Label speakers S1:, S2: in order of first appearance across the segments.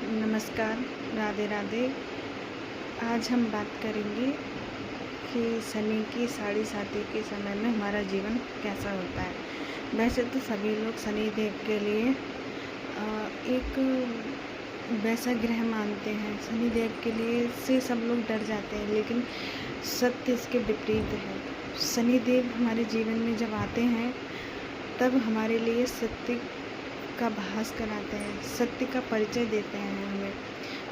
S1: नमस्कार, राधे राधे। आज हम बात करेंगे कि शनि की साढ़े साती के समय में हमारा जीवन कैसा होता है। वैसे तो सभी लोग शनि देव के लिए एक वैसा ग्रह मानते हैं। शनि देव के लिए से सब लोग डर जाते हैं, लेकिन सत्य इसके विपरीत है। शनि देव हमारे जीवन में जब आते हैं तब हमारे लिए सत्य का भास कराते हैं, सत्य का परिचय देते हैं।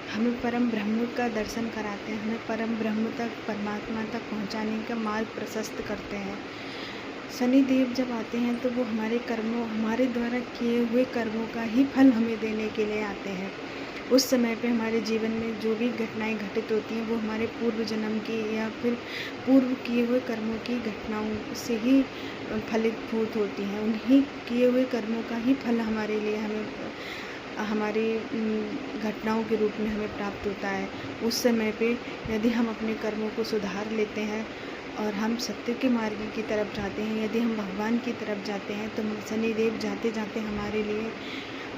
S1: हमें परम ब्रह्म का दर्शन कराते हैं, हमें परम ब्रह्म तक, परमात्मा तक पहुंचाने का मार्ग प्रशस्त करते हैं। शनि देव जब आते हैं तो वो हमारे द्वारा किए हुए कर्मों का ही फल हमें देने के लिए आते हैं। उस समय पे हमारे जीवन में जो भी घटनाएं घटित होती हैं वो हमारे पूर्व जन्म की या फिर पूर्व किए हुए कर्मों की घटनाओं से ही फलितभूत होती हैं। उन्हीं किए हुए कर्मों का ही फल हमारे लिए हमारी घटनाओं के रूप में हमें प्राप्त होता है। उस समय पे यदि हम अपने कर्मों को सुधार लेते हैं और हम सत्य के मार्ग की तरफ जाते हैं, यदि हम भगवान की तरफ जाते हैं, तो शनि देव जाते जाते हमारे लिए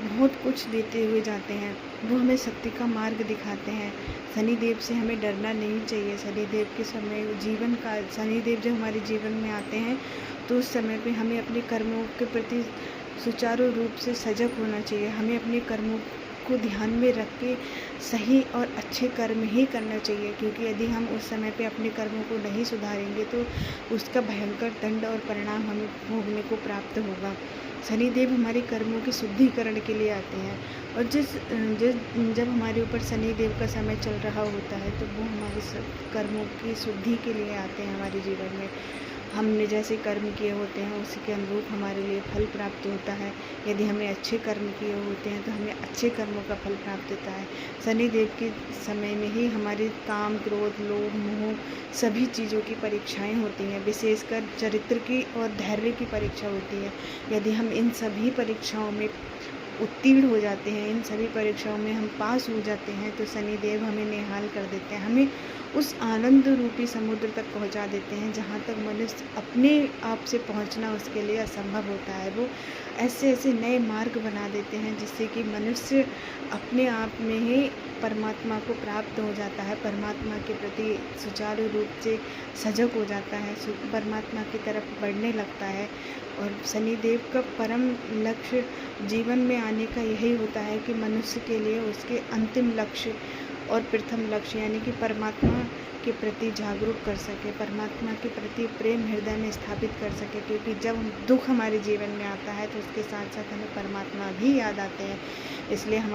S1: बहुत कुछ देते हुए जाते हैं। वो हमें सत्य का मार्ग दिखाते हैं। शनि देव से हमें डरना नहीं चाहिए। शनि देव के समय शनि देव जब हमारे जीवन में आते हैं तो उस समय पे हमें अपने कर्मों के प्रति सुचारू रूप से सजग होना चाहिए। हमें अपने कर्मों को ध्यान में रख के सही और अच्छे कर्म ही करना चाहिए, क्योंकि यदि हम उस समय पे अपने कर्मों को नहीं सुधारेंगे तो उसका भयंकर दंड और परिणाम हमें भोगने को प्राप्त होगा। शनि देव हमारे कर्मों के शुद्धिकरण के लिए आते हैं, और जब हमारे ऊपर शनि देव का समय चल रहा होता है तो वो हमारे कर्मों की शुद्धि के लिए आते हैं हमारे जीवन में। हमने जैसे कर्म किए होते हैं उसी के अनुरूप हमारे लिए फल प्राप्त होता है। यदि हमने अच्छे कर्म किए होते हैं तो हमें अच्छे कर्मों का फल प्राप्त होता है। शनि देव के समय में ही हमारे काम, क्रोध, लोभ, मोह सभी चीज़ों की परीक्षाएं होती हैं। विशेषकर चरित्र की और धैर्य की परीक्षा होती है। यदि हम इन सभी परीक्षाओं में उत्तीर्ण हो जाते हैं, इन सभी परीक्षाओं में हम पास हो जाते हैं, तो शनि देव हमें निहाल कर देते हैं, हमें उस आनंद रूपी समुद्र तक पहुंचा देते हैं जहां तक मनुष्य अपने आप से पहुंचना उसके लिए असंभव होता है। वो ऐसे ऐसे नए मार्ग बना देते हैं जिससे कि मनुष्य अपने आप में ही परमात्मा को प्राप्त हो जाता है, परमात्मा के प्रति सुचारू रूप से सजग हो जाता है, परमात्मा की तरफ बढ़ने लगता है। और शनि देव का परम लक्ष्य जीवन में आने का यही होता है कि मनुष्य के लिए उसके अंतिम लक्ष्य और प्रथम लक्ष्य यानी कि परमात्मा के प्रति जागरूक कर सके, परमात्मा के प्रति प्रेम हृदय में स्थापित कर सके। क्योंकि जब दुख हमारे जीवन में आता है तो उसके साथ साथ हमें परमात्मा भी याद आते हैं। इसलिए हमारे